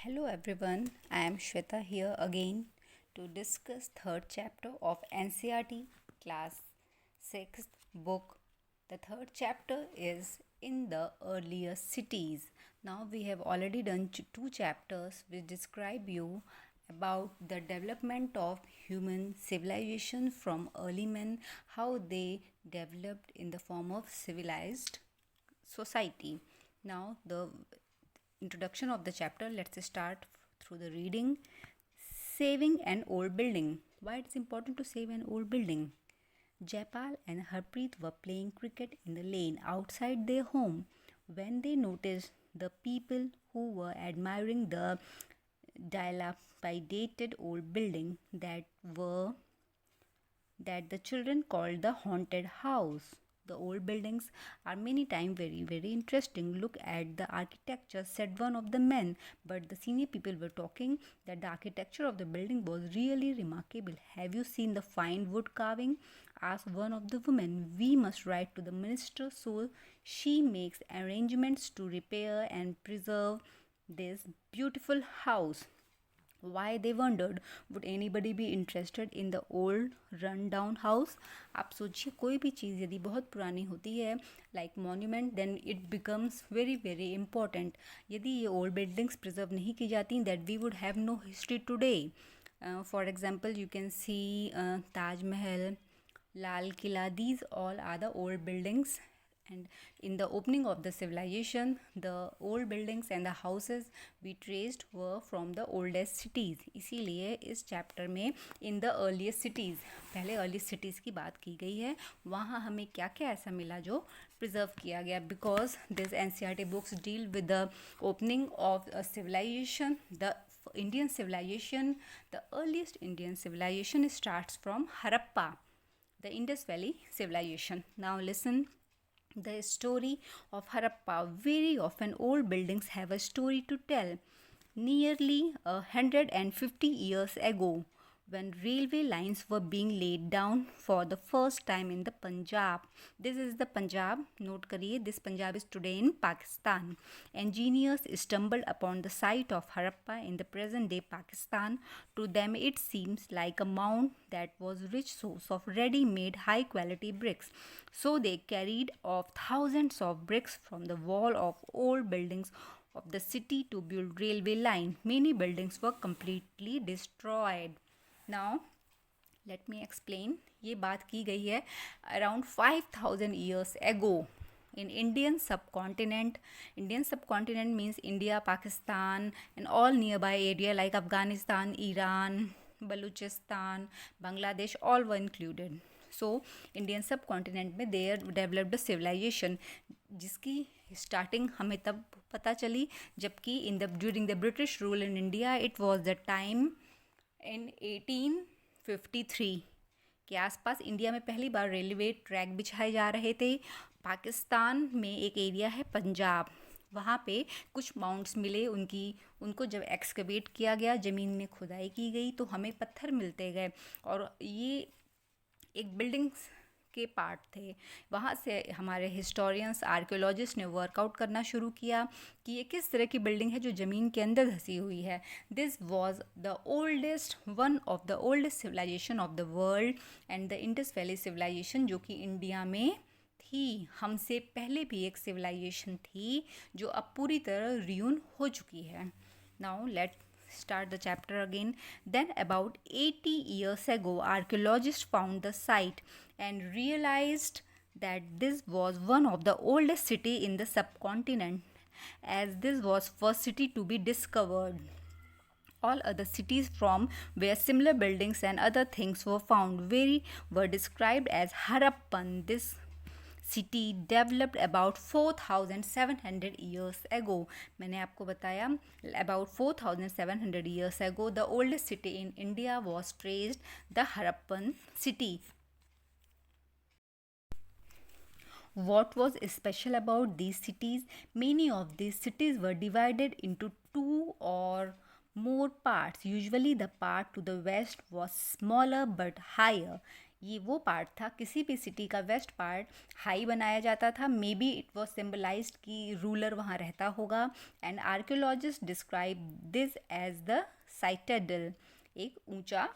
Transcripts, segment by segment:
Hello everyone, I am Shweta here again to discuss third chapter of NCRT class 6th book. The third chapter is in the earlier cities. Now we have already done two chapters which describe you about the development of human civilization from early men, how they developed in the form of civilized society. Now the introduction of the chapter, let's start through the reading. Saving an old building. Why it's important to save an old building? Jaipal and Harpreet were playing cricket in the lane outside their home when they noticed the people who were admiring the dilapidated old building that the children called the haunted house. The old buildings are many times very interesting. Look at the architecture, said one of the men. But the senior people were talking that the architecture of the building was really remarkable. Have you seen the fine wood carving? Asked one of the women. We must write to the minister so she makes arrangements to repair and preserve this beautiful house. Why, they wondered, would anybody be interested in the old run down house? आप सोचिए, कोई भी चीज़ यदि बहुत पुरानी होती है like monument, then it becomes very important. यदि ये ओल्ड बिल्डिंग्स प्रिजर्व नहीं की जाती, that we would have no history today. For example you can see Taj Mahal, Lal Killa, these all are the old buildings. And in the opening of the civilization, the old buildings and the houses we traced were from the oldest cities. इसीलिए इस chapter में in the earliest cities, पहले earliest cities की बात की गई है. वहाँ हमें क्या क्या ऐसा मिला जो प्रिजर्व किया गया, because this NCRT books deal with the opening of a civilization. The Indian civilization, the earliest Indian civilization starts from Harappa, the Indus Valley civilization. Now listen the story of Harappa. Very often old buildings have a story to tell. Nearly 150 years ago, when railway lines were being laid down for the first time in the Punjab. This is the Punjab, note kariye, this Punjab is today in Pakistan. Engineers stumbled upon the site of Harappa in the present day Pakistan. To them it seems like a mound that was rich source of ready-made high quality bricks. So they carried off thousands of bricks from the wall of old buildings of the city to build railway line. Many buildings were completely destroyed. Now let me explain. ये बात की गई है around 5000 years ago in Indian subcontinent. Indian subcontinent means India, Pakistan and all nearby area like Afghanistan, Iran, Baluchistan, Bangladesh, all were included. So Indian subcontinent में there developed a civilization जिसकी starting हमें तब पता चली जबकि in the during the British rule in India it was the time in 1853 के आसपास India में पहली बार रेलवे ट्रैक बिछाए जा रहे थे. पाकिस्तान में एक एरिया है पंजाब, वहाँ पे कुछ माउंट्स मिले उनको जब एक्सकवेट किया गया, ज़मीन में खुदाई की गई तो हमें पत्थर मिलते गए और ये एक बिल्डिंग्स के पार्ट थे. वहाँ से हमारे हिस्टोरियंस, आर्कियोलॉजिस्ट ने वर्कआउट करना शुरू किया कि ये किस तरह की बिल्डिंग है जो ज़मीन के अंदर धंसी हुई है. This was the oldest, one of the oldest civilisation of the world and the Indus valley civilisation, जो कि इंडिया में थी. हमसे पहले भी एक सिविलाइजेशन थी जो अब पूरी तरह रियून हो चुकी है. Now let start the chapter again. Then about 80 years ago, archaeologists found the site and realized that this was one of the oldest city in the subcontinent, as this was first city to be discovered. All other cities from where similar buildings and other things were found were described as Harappan. This city developed about 4700 years ago. मैंने आपको बताया about 4700 years ago the oldest city in India was traced the Harappan city. What was special about these cities? Many of these cities were divided into two or more parts. Usually the part to the west was smaller but higher. ये वो part था, किसी भी city का west part high बनाया जाता था। May be it was symbolised कि रूलर वहाँ रहता होगा। And archaeologists describe this as the citadel, एक ऊंचा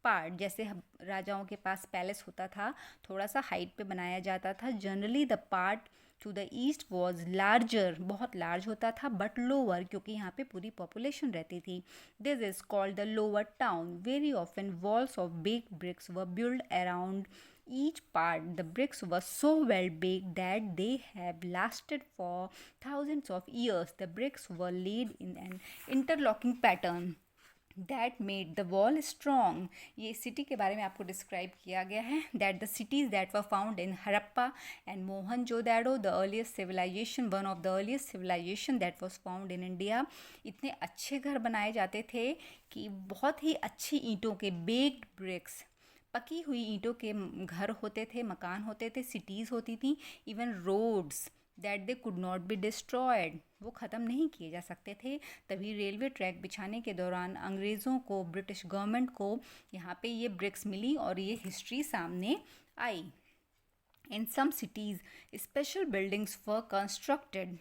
पार्ट, जैसे राजाओं के पास पैलेस होता था, थोड़ा सा हाइट पे बनाया जाता था। Generally the part two the east was larger, बहुत लार्ज होता था, बट लोअर, क्योंकि यहाँ पे पूरी पॉपुलेशन रहती थी। This is called the lower town. Very often walls of baked bricks were build around each part. The bricks were so well baked that they have lasted for thousands of years. The bricks were laid in an interlocking pattern that made the wall strong. ये city के बारे में आपको describe किया गया है। That the cities that were found in Harappa and Mohenjo-daro, the earliest civilization, one of the earliest civilization that was found in India, इतने अच्छे घर बनाए जाते थे कि बहुत ही अच्छी ईंटों के बेक्ड ब्रिक्स, पकी हुई ईंटों के घर होते थे, मकान होते थे, सिटीज़ होती थी। Even roads that they could not be destroyed, वो ख़त्म नहीं किए जा सकते थे। तभी रेलवे ट्रैक बिछाने के दौरान अंग्रेज़ों को, ब्रिटिश गवर्नमेंट को यहाँ पे ये ब्रिक्स मिली और ये हिस्ट्री सामने आई। In some cities special buildings were constructed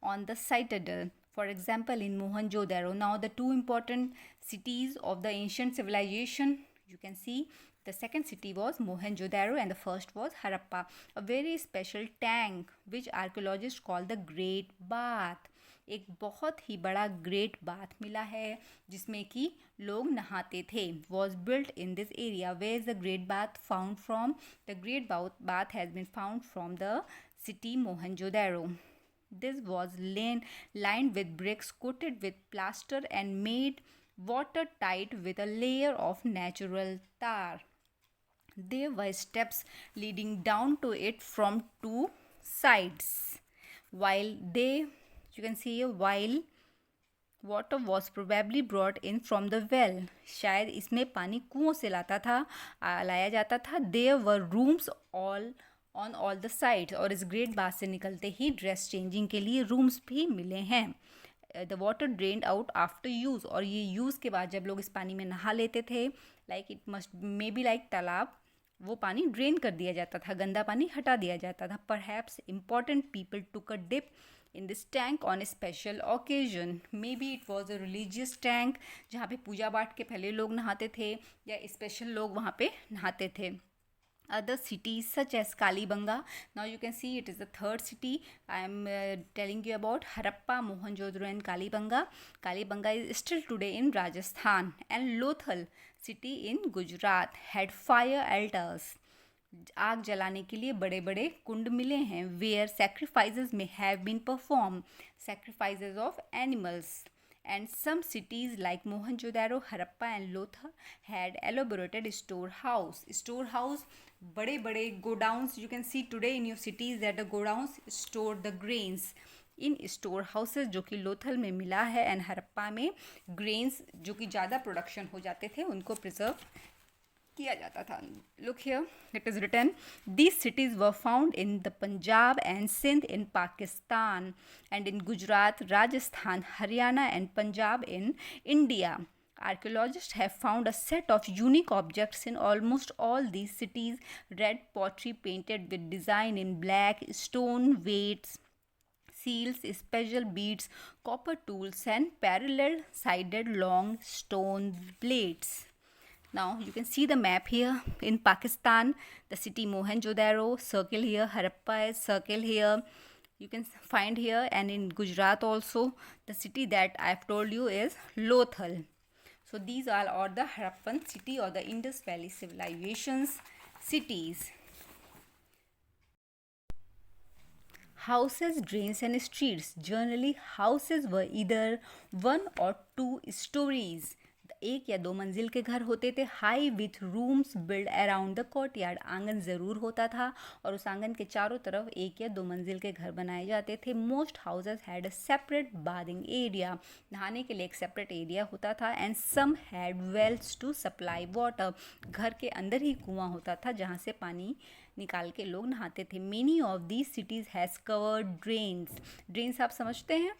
on the citadel. For example, in Mohenjo-daro, now the two important cities of the ancient civilization, you can see the second city was Mohenjo-daro and the first was Harappa. A very special tank which archaeologists call the Great Bath. एक बहुत ही बड़ा great bath मिला है जिसमें कि लोग नहाते थे। Was built in this area. Where is the great bath found from? The great bath has been found from the city Mohenjodaro. This was lined with bricks coated with plaster and made watertight with a layer of natural tar. There were steps leading down to it from two sides. You can see while water was probably brought in from the well. शायद इसमें पानी कुओं से लाया जाता था. There were rooms on all the sides, और इस ग्रेट बाथ से निकलते ही ड्रेस चेंजिंग के लिए रूम्स भी मिले हैं. The water drained out after use, और ये यूज़ के बाद जब लोग इस पानी में नहा लेते थे, like it must may be like तालाब, वो पानी ड्रेन कर दिया जाता था, गंदा पानी हटा दिया जाता था. Perhaps important people took a dip in this tank on a special occasion. May B it was a religious tank जहाँ पे पूजा पाठ के पहले लोग नहाते थे या स्पेशल लोग वहाँ पे नहाते थे. Other cities such as Kalibanga, now you can see it is the third city I am telling you about. Harappa, Mohenjo-daro and Kalibanga. Kalibanga is still today in Rajasthan, and Lothal city in Gujarat had fire altars. आग जलाने के लिए बड़े बड़े कुंड मिले हैं. Where sacrifices may have been performed, sacrifices of animals. And some cities like Mohenjo-daro, Harappa and Lothal had elaborated storehouse. Storehouse, बड़े बड़े godowns. You can see today in your cities that the godowns store the grains. In store houses जो कि लोथल में मिला है and Harappa में grains जो कि ज़्यादा प्रोडक्शन हो जाते थे उनको प्रिजर्व किया जाता था. Look here, it is written, these cities were found in the Punjab and Sindh in Pakistan, and in Gujarat, Rajasthan, Haryana and Punjab in India. Archaeologists have found a set of unique objects in almost all these cities. Red pottery painted with design in black, stone weights, seals, special beads, copper tools and parallel sided long stone blades. Now you can see the map here. In Pakistan, the city Mohenjo-daro, circle here. Harappa is circle here. You can find here, and in Gujarat also, the city that I've told you is Lothal. So these are all the Harappan city or the Indus Valley civilizations cities. Houses, drains and streets. Generally, houses were either one or two stories. एक या दो मंजिल के घर होते थे. High with rooms build around the courtyard. आंगन ज़रूर होता था और उस आंगन के चारों तरफ एक या दो मंजिल के घर बनाए जाते थे. Most houses had a separate bathing area. नहाने के लिए एक सेपरेट एरिया होता था. And some had wells to supply water. घर के अंदर ही कुआं होता था जहाँ से पानी निकाल के लोग नहाते थे. Many of these cities has covered drains. Drains आप समझते हैं,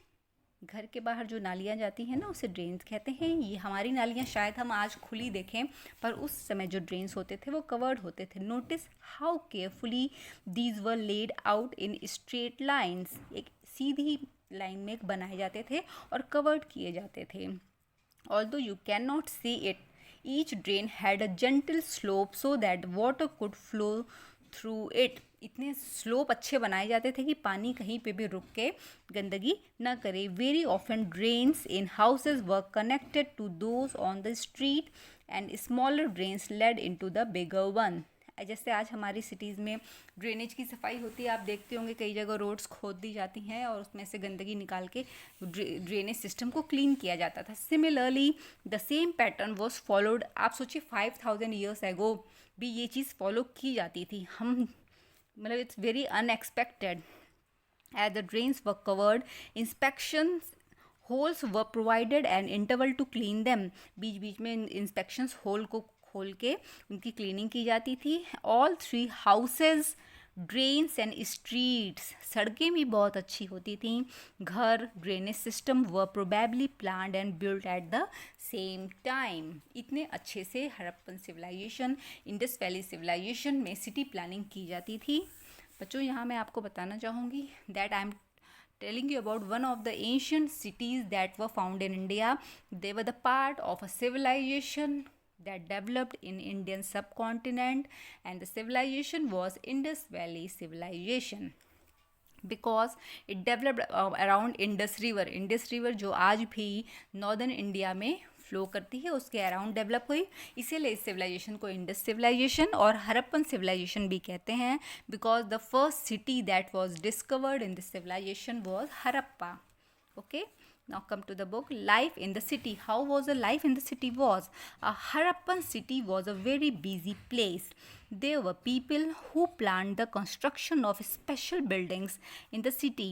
घर के बाहर जो नालियाँ जाती हैं ना उसे ड्रेन्स कहते हैं। ये हमारी नालियाँ शायद हम आज खुली देखें, पर उस समय जो ड्रेन्स होते थे वो कवर्ड होते थे। Notice how carefully these were laid out in straight lines. एक सीधी लाइन में बनाए जाते थे और कवर्ड किए जाते थे। Although you cannot see it, each drain had a gentle slope so that water could flow through it. इतने स्लोप अच्छे बनाए जाते थे कि पानी कहीं पे भी रुक के गंदगी न करे। Very often drains in houses were connected to those on the street and smaller drains led into the bigger one. जैसे आज हमारी सिटीज़ में ड्रेनेज की सफाई होती है, आप देखते होंगे कई जगह रोड्स खोद दी जाती हैं और उसमें से गंदगी निकाल के ड्रेनेज सिस्टम को क्लीन किया जाता था। Similarly the same pattern was followed. आप सोचिए 5000 ईयर्स एगो भी ये चीज़ फॉलो की जाती थी। हम मतलब it's very unexpected. As the drains were covered, inspections holes were provided and interval to clean them. बीच बीच में इंस्पेक्शंस होल को खोल के उनकी क्लीनिंग की जाती थी। All 3 houses, drains and streets, सड़कें भी बहुत अच्छी होती थीं। घर, drainage system were probably planned and built at the same time. इतने अच्छे से Harappan civilisation, Indus valley civilisation में सिटी प्लानिंग की जाती थी। बच्चों, यहाँ मैं आपको बताना चाहूँगी that I am telling you about one of the ancient cities that were found in India. They were the part of a civilization that developed in Indian subcontinent, and the civilization was Indus Valley civilization because it developed around Indus River. Indus River जो आज भी northern India में flow करती है उसके around develop हुई, इसीलिए इस सिविलाइजेशन को इंडस सिविलाइजेशन और हड़प्पन सिविलाइजेशन भी कहते हैं। Because the first city that was discovered in this civilisation was Harappa. Okay, now come to the book. Life in the city. How was the life in the city was? A Harappan city was a very busy place. There were people who planned the construction of special buildings in the city.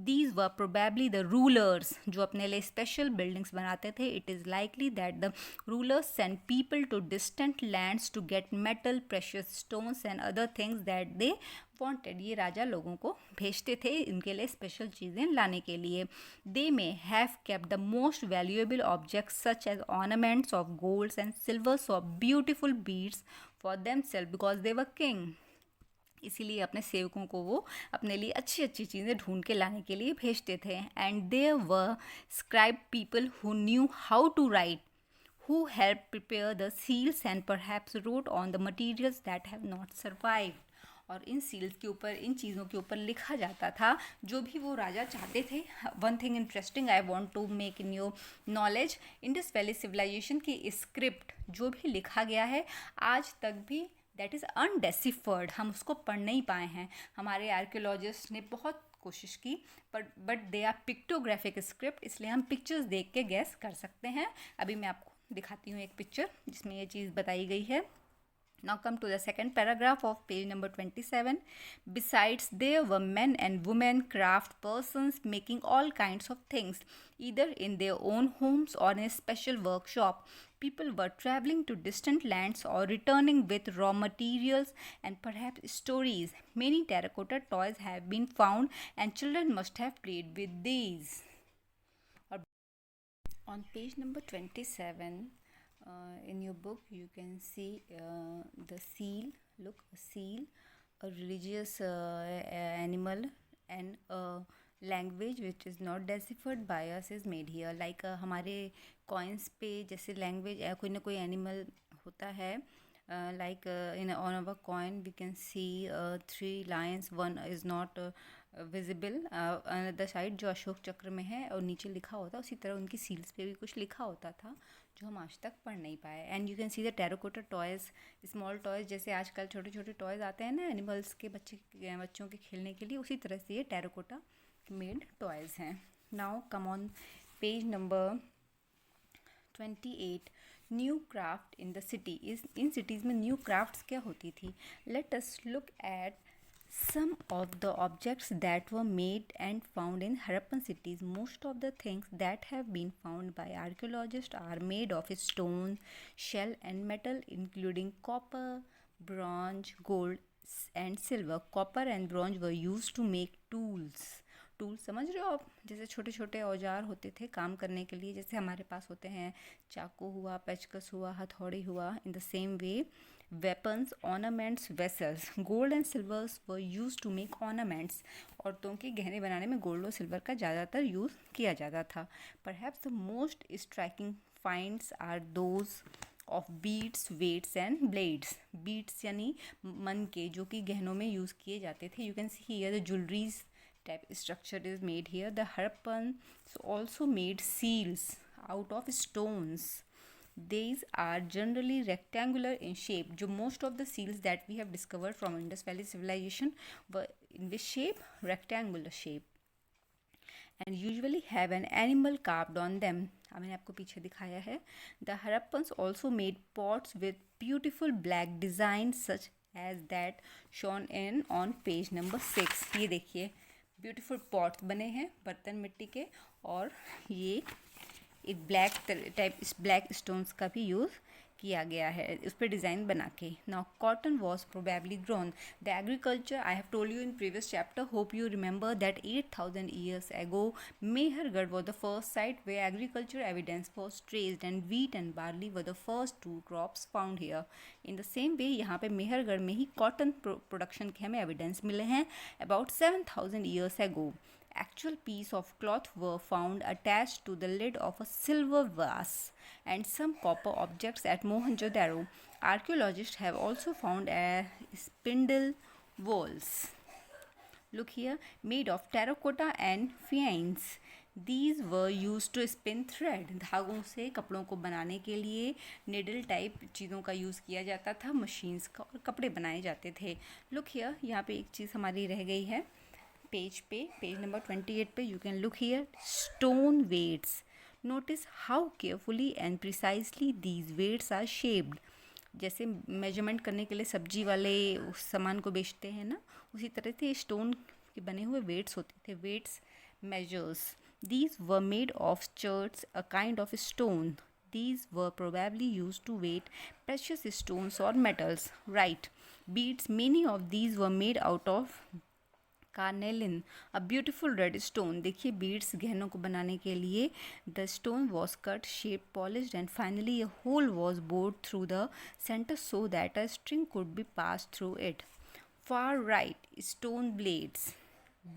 These were probably the rulers जो अपने लिए special buildings बनाते थे. It is likely that the rulers sent people to distant lands to get metal, precious stones and other things that they wanted. ये राजा लोगों को भेजते थे इनके लिए स्पेशल चीज़ें लाने के लिए। They may have kept the most valuable objects such as ornaments of golds and silvers or beautiful beads for themselves because they were king. इसीलिए अपने सेवकों को वो अपने लिए अच्छी अच्छी चीज़ें ढूंढ के लाने के लिए भेजते थे। And there were scribe people who knew how to write, who helped prepare the seals and perhaps wrote on the materials that have not survived. और इन सील्स के ऊपर, इन चीज़ों के ऊपर लिखा जाता था जो भी वो राजा चाहते थे। One thing interesting I want to make in your knowledge, Indus valley civilisation की स्क्रिप्ट जो भी लिखा गया है आज तक भी दैट इज़ अनडेसिफर्ड, हम उसको पढ़ नहीं पाए हैं। हमारे आर्कियोलॉजिस्ट ने बहुत कोशिश की but they are pictographic script, इसलिए हम पिक्चर्स देख के गैस कर सकते हैं। अभी मैं आपको दिखाती हूँ एक पिक्चर जिसमें ये चीज़ बताई गई है। Now come to the second paragraph of page number 27. Besides, there were men and women, craft persons making all kinds of things, either in their own homes or in a special workshop. People were traveling to distant lands or returning with raw materials and perhaps stories. Many terracotta toys have been found and children must have played with these. On page number 27, in your book you can see the seal. Look, a seal, a religious animal, and a language which is not deciphered by us is made here. Like हमारे coins पे जैसे language कोई ना कोई animal होता है, like on our coin we can see 3 lions, one is not visible another side जो अशोक चक्र में है और नीचे लिखा होता है, उसी तरह उनकी सील्स पे भी कुछ लिखा होता था जो हम आज तक पढ़ नहीं पाए। And you can see the terracotta toys, small toys, जैसे आजकल छोटे छोटे टॉयज़ आते हैं ना एनिमल्स के बच्चों के खेलने के लिए, उसी तरह से ये टेराकोटा मेड टॉयज़ हैं। Now come on page number 28, new craft in the city. In cities में न्यू क्राफ्ट्स क्या होती थी? Let us look at some of the objects that were made and found in Harappan cities. Most of the things that have been found by archaeologists are made of stone, shell and metal, including copper, bronze, gold and silver. Copper and bronze were used to make tools. Tool समझ रहे हो आप, जैसे छोटे छोटे औजार होते थे काम करने के लिए, जैसे हमारे पास होते हैं चाकू हुआ, पेचकस हुआ, हथौड़ी हुआ। In the same way weapons, ornaments, vessels. Gold and silvers were used to make ornaments. औरतों के गहने बनाने में गोल्ड और सिल्वर का ज़्यादातर यूज़ किया जाता था. Perhaps the most striking finds are those of beads, weights and blades. Beads यानी मन के, जो कि गहनों में यूज़ किए जाते थे. You can see here the jewelries type structure is made here. The Harappans also made seals out of stones. These are generally rectangular in shape. जो most of the seals that we have discovered from Indus Valley civilization were in which shape? Rectangular shape. And usually have an animal carved on them. मैंने आपको पीछे दिखाया है. The Harappans also made pots with beautiful black designs such as that shown in on page number 6. ये देखिए beautiful pots बने हैं बर्तन मिट्टी के, और ये एक ब्लैक टाइप इस ब्लैक स्टोन्स का भी यूज़ किया गया है उस पर डिज़ाइन बना के. Now cotton was probably grown. The agriculture I have told you in previous chapter, hope you remember that 8,000 years ago Mehergarh was the first site where agriculture evidence was traced, and wheat and barley were the first two crops found here. In the same way यहाँ पे मेहरगढ़ में ही cotton production के हमें evidence मिले हैं about 7,000 years ago. Actual piece of cloth were found attached to the lid of a silver vase and some copper objects at Mohenjo-daro. Archaeologists have also found a spindle wheels. Look here, made of terracotta and faience. These were used to spin thread. धागों से कपड़ों को बनाने के लिए needle type चीज़ों का use किया जाता था, मशीन्स का, और कपड़े बनाए जाते थे. Look here, यहाँ पे एक चीज़ हमारी रह गई है पेज नंबर 28 पे. You can look here, stone weights. Notice how carefully and precisely these weights are shaped. जैसे मेजरमेंट करने के लिए सब्जी वाले उस सामान को बेचते हैं ना, उसी तरह से स्टोन के बने हुए वेट्स होते थे. Weights measures. These were made of cherts, a kind of stone. These were probably used to weight precious stones or metals. Right. Beads, many of these were made out of carnelian, a beautiful red stone. देखिए beads गहनों को बनाने के लिए the stone was cut, shape, polished and finally a hole was bored through the centre so that a string could be pass through it. Far right, stone blades.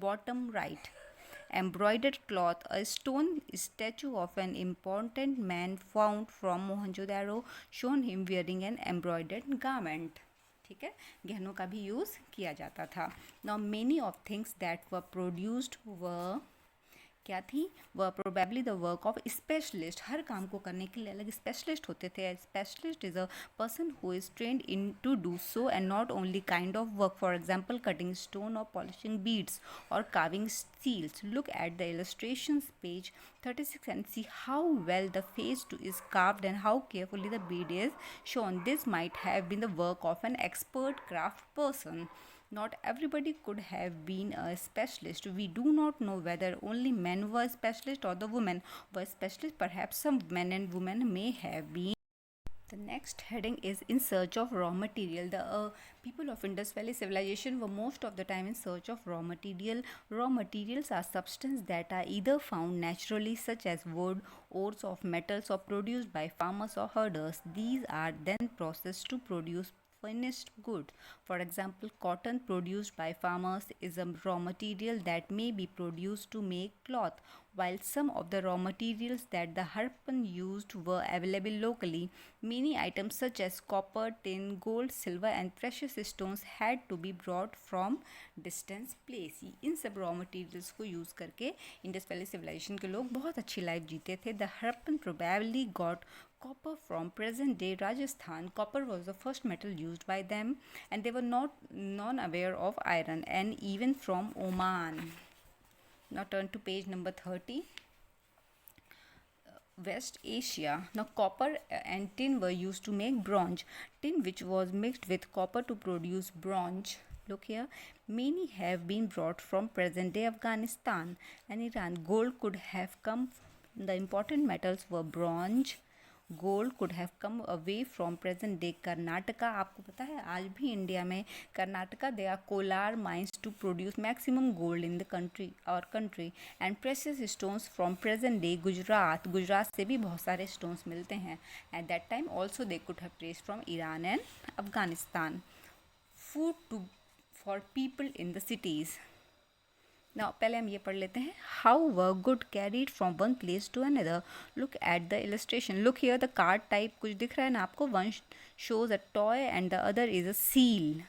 Bottom right, embroidered cloth, a stone statue of an important man found from Mohenjo-daro shown him wearing an embroidered garment. ठीक है, गहनों का भी use किया जाता था. Now many of things that were produced were क्या थी? वह probably the work of specialist. हर काम को करने के लिए अलग स्पेशलिस्ट होते थे. Specialist is a person who is trained in to do so and not only kind of work. For example cutting stone और पॉलिशिंग बीड्स और carving seals. Look at the illustrations page 36 and see how well the face is carved and how carefully the bead is shown. This might have been the work of an expert craft person. Not everybody could have been a specialist. We do not know whether only men were specialists or the women were specialists. Perhaps some men and women may have been. The next heading is in search of raw material. The people of Indus Valley civilization were most of the time in search of raw material. Raw materials are substances that are either found naturally, such as wood, ores of metals, or produced by farmers or herders. These are then processed to produce finished good. For example, cotton produced by farmers is a raw material that may be produced to make cloth, while some of the raw materials that the Harappan used were available locally. Many items such as copper, tin, gold, silver and precious stones had to be brought from distant place. इन सब raw materials को use करके Indus Valley civilization के लोग बहुत अच्छी life जीते थे. The Harappan probably got copper from present day Rajasthan. Copper was the first metal used by them, and they were not non-aware of iron, and even from Oman. Now turn to page number 30. West Asia. Now copper and tin were used to make bronze. Tin which was mixed with copper to produce bronze. Look here, many have been brought from present day Afghanistan and Iran. Gold could have come. The important metals were bronze, Gold could have come away from present day Karnataka. आपको पता है आज भी India में Karnataka there are Kolar mines to produce maximum gold in the country, our country, and precious stones from present day Gujarat. Gujarat से भी बहुत सारे stones मिलते हैं. At that time also they could have traced from Iran and Afghanistan. Food for people in the cities. Now पहले हम ये पढ़ लेते हैं. How were good carried from one place to another? Look at the illustration. Look here, the card type कुछ दिख रहा है ना आपको. One shows a toy and the other is a seal.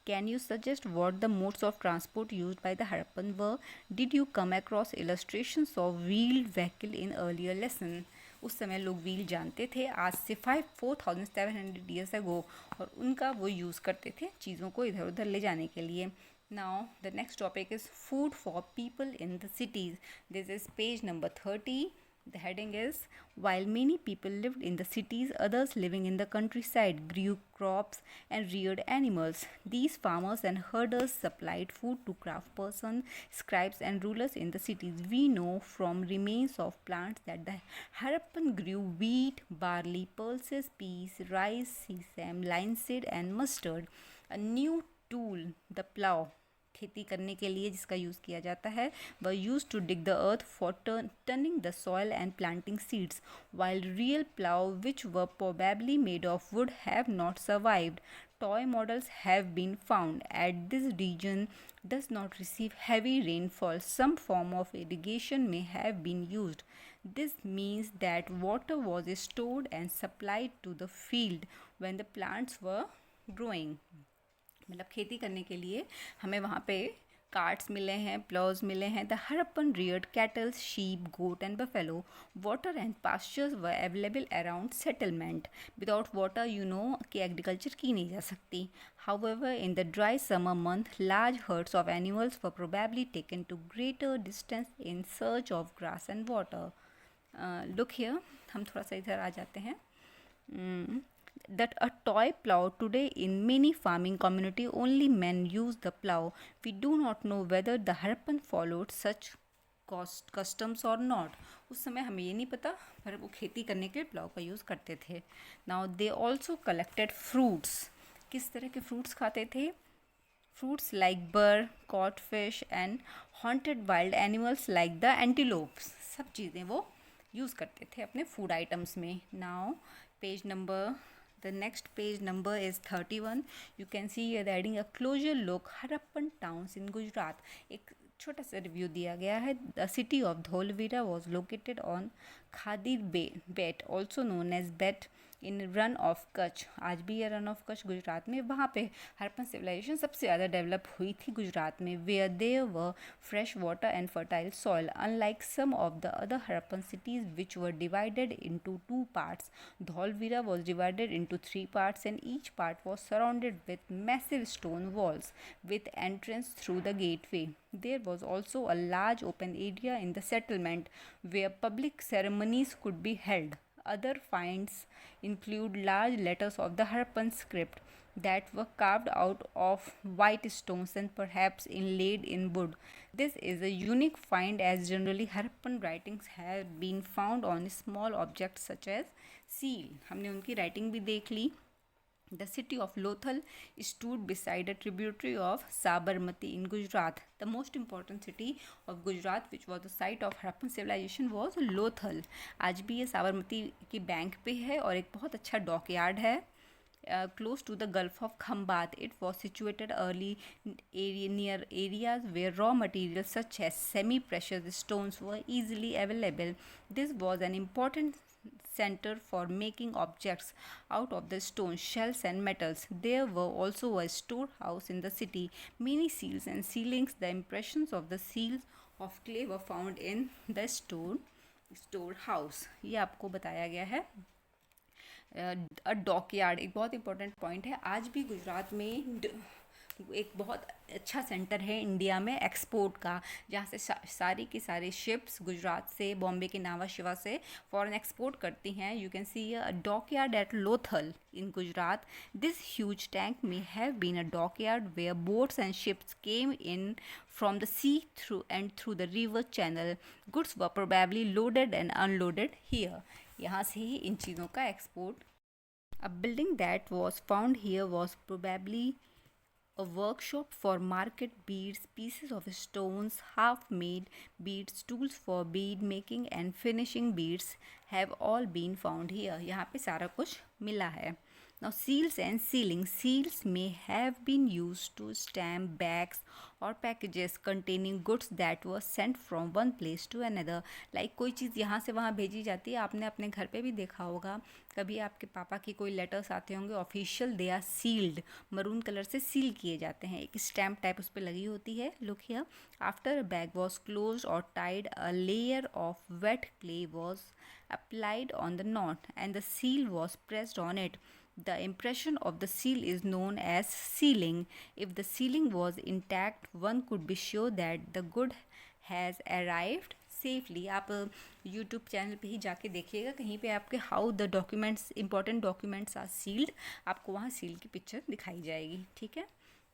Can you suggest what the modes of transport used by the Harappan were? Did you come across illustrations of wheeled vehicle in earlier lesson? उस समय लोग wheel जानते थे आज से 4700 years ago, और उनका वो यूज़ करते थे चीज़ों को इधर उधर ले जाने के लिए. Now the next topic is food for people in the cities. This is page number 30. The heading is, while many people lived in the cities, others living in the countryside grew crops and reared animals. These farmers and herders supplied food to craft persons, scribes and rulers in the cities. We know from remains of plants that the Harappan grew wheat, barley, pulses, peas, rice, sesame, linseed and mustard. A new tool, the plow, खेती करने के लिए जिसका use किया जाता है, were used to dig the earth for turning the soil and planting seeds, while real plow which were probably made of wood have not survived. Toy models have been found. At this region does not receive heavy rainfall. Some form of irrigation may have been used. This means that water was stored and supplied to the field when the plants were growing. मतलब खेती करने के लिए हमें वहाँ पे carts मिले हैं, प्लाउज मिले हैं. The Harappan reared cattle, sheep, goat and buffalo. Water and pastures were available around settlement. Without water you know कि एग्रीकल्चर की नहीं जा सकती. However, in the dry summer month, large herds of animals were probably taken to greater distance in search of grass and water. Look here, हम थोड़ा सा इधर आ जाते हैं. That a toy plow today in many farming community only men use the plow. We do not know whether the Harappan followed such customs or not. उस समय हमें ये नहीं पता, पर वो खेती करने के लिए प्लाव का यूज़ करते थे. Now they also collected fruits. किस तरह के फ्रूट्स खाते थे? Fruits like burr, caught fish and haunted wild animals like the antelopes. सब चीज़ें वो यूज़ करते थे अपने फूड आइटम्स में. Now page number, the next page number is 31. You can see here adding a closer look Harappan towns in Gujarat. एक छोटा सा रिव्यू दिया गया है. The city of Dholvira was located on Khadir Bet, also known as Bet, in run of Kutch. आज भी ये run of Kutch Gujarat में, वहाँ पे हड़प्पन सिविलाइजेशन सबसे ज़्यादा डेवलप हुई थी गुजरात में. Where there were fresh water and fertile soil, unlike some of the other Harappan cities which were divided into 2 parts. Dholavira was divided into 3 parts and each part was surrounded with massive stone walls with entrance through the gateway. There was also a large open area in the settlement where public ceremonies could be held. Other finds include large letters of the Harappan script that were carved out of white stones and perhaps inlaid in wood. This is a unique find as generally Harappan writings have been found on small objects such as seal. हमने उनकी writing भी देख ली. The city of Lothal stood beside a tributary of Sabarmati in Gujarat. The most important city of Gujarat, which was the site of Harappan civilization, was Lothal. आज भी ये साबरमती की bank पे है और एक बहुत अच्छा डॉकयार्ड है. Close to the Gulf of Khambat. It was situated early near areas where raw materials such as semi-precious stones were easily available. This was an important center for making objects out of the stone, shells and metals. There were also a storehouse in the city. Many seals and sealings, the impressions of the seals of clay were found in the storehouse. ये आपको बताया गया है. Dockyard एक बहुत important point है. आज भी गुजरात में एक बहुत अच्छा सेंटर है इंडिया में एक्सपोर्ट का, जहाँ से सारी की सारी शिप्स गुजरात से, बॉम्बे के नावा शिवा से फॉरेन एक्सपोर्ट करती हैं. You can see a dockyard at Lothal in Gujarat. This huge tank may have been a dockyard where boats and ships came in from the sea through the river channel. Goods were probably loaded and unloaded here. यहाँ से ही इन चीज़ों का export. A building that was found here was probably a workshop for market beads, pieces of stones, half made beads, tools for bead making and finishing beads have all been found here. यहाँ पे सारा कुछ मिला है. Now, seals and sealing. Seals may have been used to stamp bags or packages containing goods that were sent from one place to another. Like कोई चीज़ यहाँ से वहाँ भेजी जाती है. आपने अपने घर पे भी देखा होगा, कभी आपके पापा की कोई लेटर्स आते होंगे official, they are sealed, maroon colour से सील किए जाते हैं, एक स्टैम्प टाइप उस पर लगी होती है. Look here, after a bag was close और tied, a layer of wet clay was applied on the knot and the seal was pressed on it. The impression of the seal is known as sealing. If the sealing was intact, one could be sure that the good has arrived safely. आप YouTube channel पे ही जाके देखिएगा, कहीं पे आपके how the documents, important documents are sealed, आपको वहाँ सील की पिक्चर दिखाई जाएगी. ठीक है.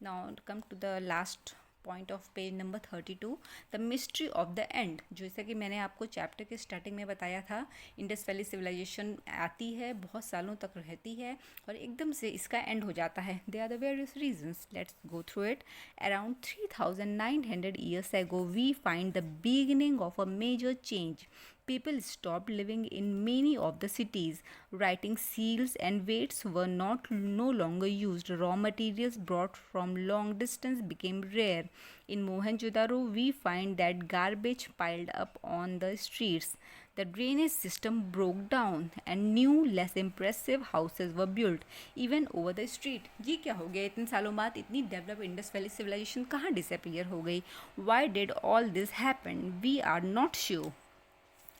Now come to the last point of page number 32, the mystery of the end. जैसा कि मैंने आपको चैप्टर के स्टार्टिंग में बताया था, इंडस वैली सिविलाइजेशन आती है, बहुत सालों तक रहती है और एकदम से इसका एंड हो जाता है. They are the various reasons, let's go through it. Around 3900 years ago we find the beginning of a major change. People stopped living in many of the cities. Writing seals and weights were no longer used. Raw materials brought from long distance became rare. In Mohenjo-daro, we find that garbage piled up on the streets. The drainage system broke down and new, less impressive houses were built, even over the street. जी क्या हो गया, इतने सालों बाद इतनी develop Indus valley civilisation कहाँ disappear हो गई? Why did all this happen? We are not sure.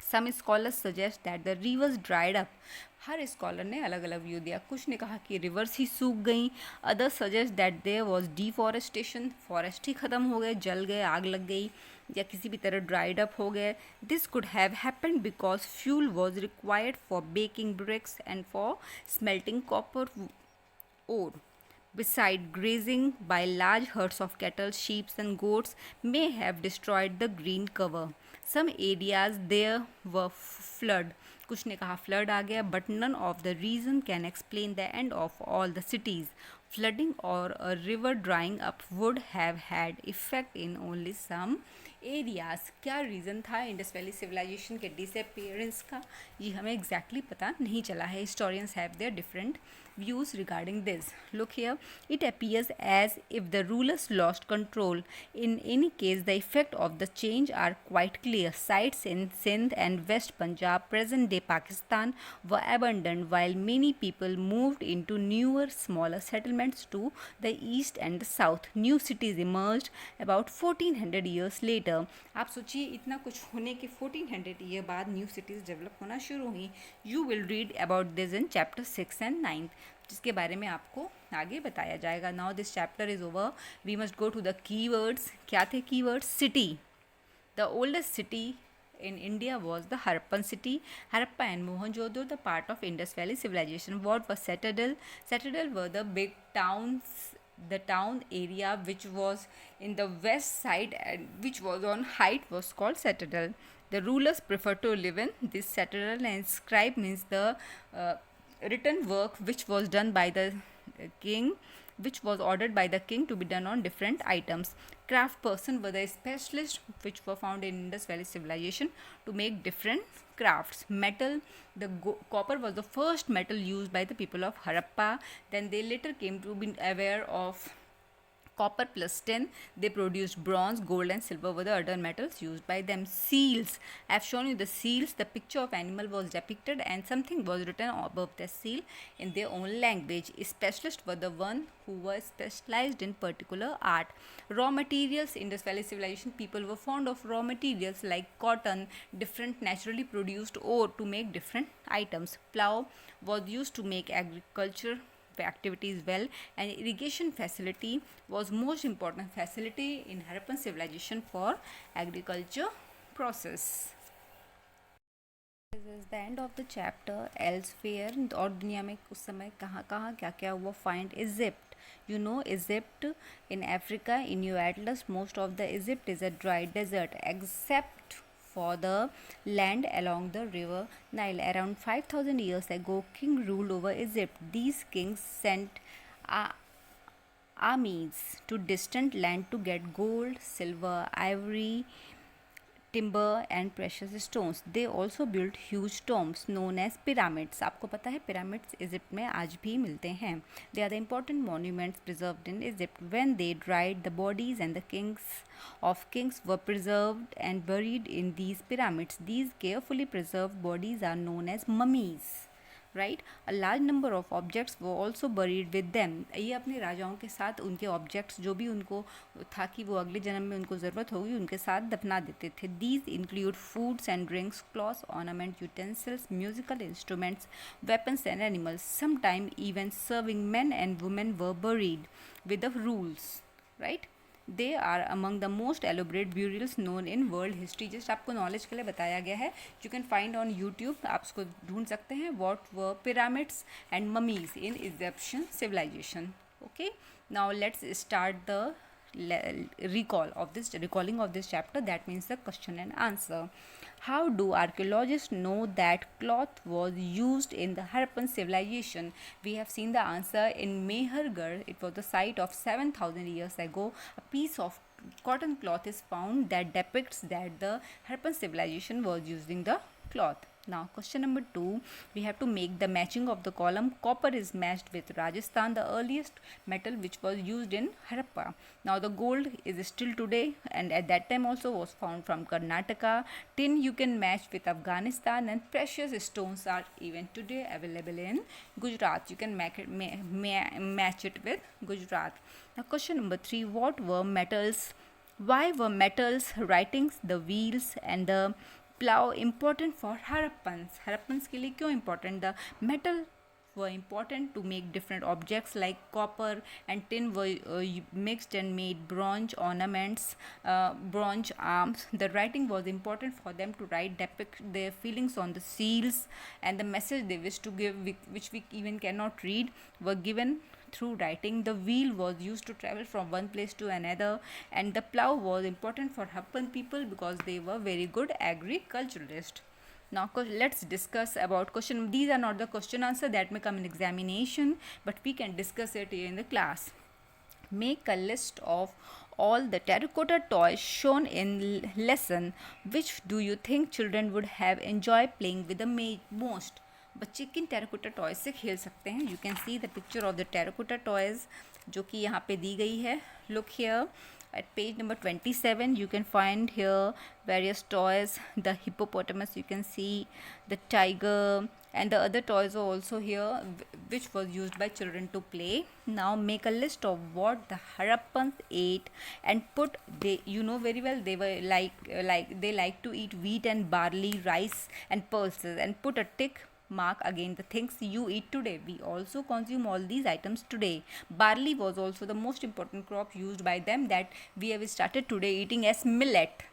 Some scholars suggest that the rivers dried up. Her scholar ने अलग अलग व्यू दिया. कुछ ने कहा कि रिवर्स ही सूख गई. Others suggest that there was deforestation, forest ही ख़त्म हो गए, जल गए, आग लग गई या किसी भी तरह ड्राइड अप हो गए. This could have happened because fuel was required for baking bricks and for smelting copper ore. Beside, grazing by large herds of cattle, sheep, and goats may have destroyed the green cover. Some areas there were flood. कुछ ने कहा flood आ गया, but none of the reason can explain the end of all the cities. Flooding or a river drying up would have had effect in only some areas. क्या reason था Indus valley civilisation के disappearance का, ये हमें exactly पता नहीं चला है. Historians have their different views regarding this. Look here, it appears as if the rulers lost control. In any case, the effect of the change are quite clear. Sites in Sindh and West Punjab, present-day Pakistan, were abandoned, while many people moved into newer, smaller settlements to the east and the south. New cities emerged about 1400 years later. आप सोचिए, इतना कुछ होने के 1400 year बाद new cities develop होना शुरू हुई. You will read about this in chapter 6 and 9, जिसके बारे में आपको आगे बताया जाएगा. Now this chapter is over. We must go to the keywords. क्या थे keywords? City. The oldest city in India was the Harappan city. Harappa and Mohenjo-daro, the part of Indus Valley civilization. What was citadel? Citadel were the big towns, the town area which was in the west side and which was on height was called citadel. The rulers preferred to live in this citadel, and scribe means the written work which was done by the king, which was ordered by the king to be done on different items. Craft person were the specialists which were found in Indus Valley civilization to make different crafts. Metal, the copper was the first metal used by the people of Harappa. Then they later came to be aware of copper plus tin. They produced bronze, gold and silver were the other metals used by them. Seals, I have shown you the seals. The picture of animal was depicted and something was written above the seal in their own language. Specialists were the one who were specialized in particular art. Raw materials, Indus Valley civilization people were fond of raw materials like cotton, different naturally produced ore to make different items. Plow was used to make agriculture activities well, and irrigation facility was most important facility in Harappan civilization for agriculture process. This is the end of the chapter. Elsewhere, और दुनिया में उस समय कहाँ कहाँ क्या क्या हुआ. Find Egypt. You know Egypt in Africa. In your atlas, most of the Egypt is a dry desert except for the land along the river Nile. Around 5,000 years ago, king ruled over Egypt. These kings sent armies to distant land to get gold, silver, ivory, timber and precious stones. They also built huge tombs known as pyramids. आपको पता है pyramids Egypt में आज भी मिलते हैं. They are the important monuments preserved in Egypt. When they dried, the bodies and the kings were preserved and buried in these pyramids. These carefully preserved bodies are known as mummies. Right. A large number of objects वो also buried with them. ये अपने राजाओं के साथ उनके objects जो भी उनको था कि वो अगले जन्म में उनको ज़रूरत होगी उनके साथ दफना देते थे. These include foods and drinks, clothes, ornament, utensils, musical instruments, weapons and animals. Some time even serving man and women were buried with the rules. Right. They are among the most elaborate burials known in world history. Just आपको knowledge के लिए बताया गया है. You can find on YouTube, आप उसको ढूंढ सकते हैं. What were pyramids and mummies in Egyptian civilisation. Okay, now let's start the recalling of this chapter. That means the question and answer. How do archaeologists know that cloth was used in the Harappan civilization? We have seen the answer in Mehergarh. It was the site of 7,000 years ago. A piece of cotton cloth is found that depicts that the Harappan civilization was using the cloth. Now question number 2, we have to make the matching of the column. Copper is matched with Rajasthan, the earliest metal which was used in Harappa. Now the gold is still today and at that time also was found from Karnataka. Tin you can match with Afghanistan, and precious stones are even today available in Gujarat. You can match it with Gujarat. Now question number 3, what were metals? Why were metals, writings, the wheels and the plow important for Harappans? Harappans के लिए क्यों important? The metal were important to make different objects like copper and tin were mixed and made bronze ornaments, bronze arms. The writing was important for them to write, depict their feelings on the seals, and the message they wish to give, which we even cannot read, were given through writing. The wheel was used to travel from one place to another, and the plow was important for Harappan people because they were very good agriculturalists. Now let's discuss about question. These are not the question answer that may come in examination, but we can discuss it here in the class. Make a list of all the terracotta toys shown in lesson. Which do you think children would have enjoyed playing with the most? बच्चे किन terracotta toys से खेल सकते हैं? You can see the picture of the terracotta toys जो कि यहाँ पे दी गई है. Look here at page number 27. You can find here various toys, the hippopotamus, you can see the tiger, and the other toys are also here which was used by children to play. Now make a list of what the Harappans ate and put. You know very well they were they like to eat wheat and barley, rice and pulses, and put a tick mark again the things you eat today. We also consume all these items today. Barley was also the most important crop used by them that we have started today eating as millet.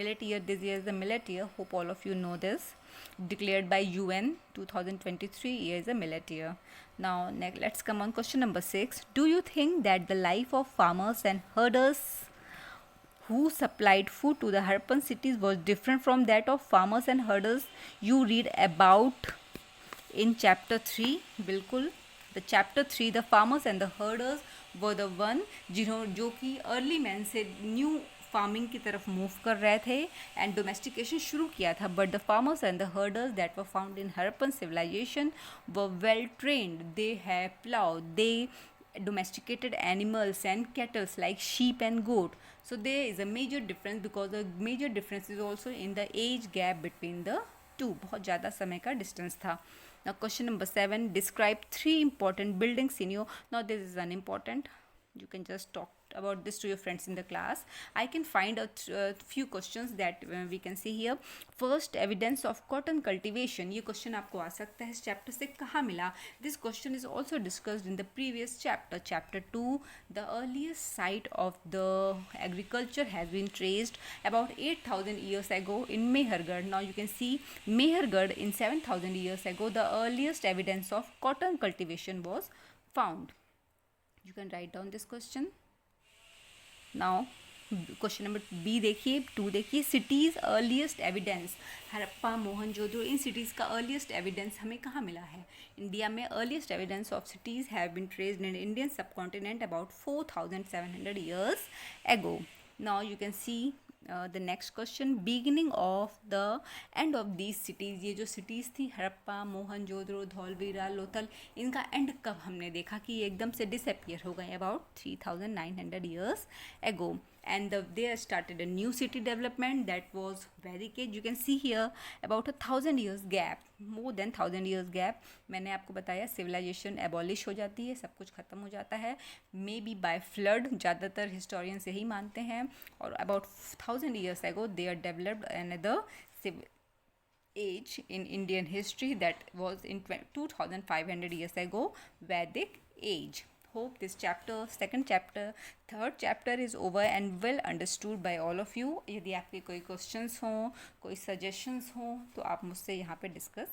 Millet year, this year is the millet year. Hope all of you know this. Declared by UN 2023 year is a millet year. Now let's come on question number 6. Do you think that the life of farmers and herders who supplied food to the Harappan cities was different from that of farmers and herders you read about in chapter 3? बिल्कुल. The chapter 3, the farmers and the herders were the one जो कि early man से new farming की तरफ move कर रहे थे and domestication शुरू किया था. But the farmers and the herders that were found in Harappan civilisation were well trained. They have plough, they domesticated animals and cattle like sheep and goat. So there is a major difference because the major difference is also in the age gap between the two. बहुत ज़्यादा समय का distance था. Now question number 7, describe 3 important buildings in your. Now this is unimportant. You can just talk about this to your friends in the class. I can find a few questions that we can see here. First, evidence of cotton cultivation. ये question आपको आ सकता है इस chapter से कहाँ मिला? This question is also discussed in the previous chapter. Chapter 2, the earliest site of the agriculture has been traced about 8,000 years ago in Mehergarh. Now you can see Mehergarh in 7,000 years ago. The earliest evidence of cotton cultivation was found. You can write down this question. Now question number B देखिए, 2 देखिए, cities earliest evidence, Harappa, Mohenjodaro, इन cities का earliest evidence हमें कहाँ मिला है? India में earliest evidence of cities have been traced in Indian subcontinent about 4700 years ago. Now you can see the next question, beginning of the end of these cities, ये जो cities थी हड़प्पा, मोहनजोदड़ो, धौलवीरा, लोथल, इनका and कब हमने देखा कि ये एकदम से डिसअपियर हो गए about 3900 years ago. And there started a new city development that was very cage. You can see here about 1000 years gap, more than 1000 years gap. मैंने आपको बताया civilization abolish हो जाती है, सब कुछ ख़त्म हो जाता है, मे बी बाय फ्लड, ज़्यादातर हिस्टोरियंस यही मानते हैं. और about 1000 years ago they are developed another age in Indian history that was in 2500 years ago, Vedic age. Hope this chapter, second chapter, third chapter is over and well understood by all of you. यदि आपके कोई questions हों, कोई suggestions हों, तो आप मुझसे यहाँ पे डिस्कस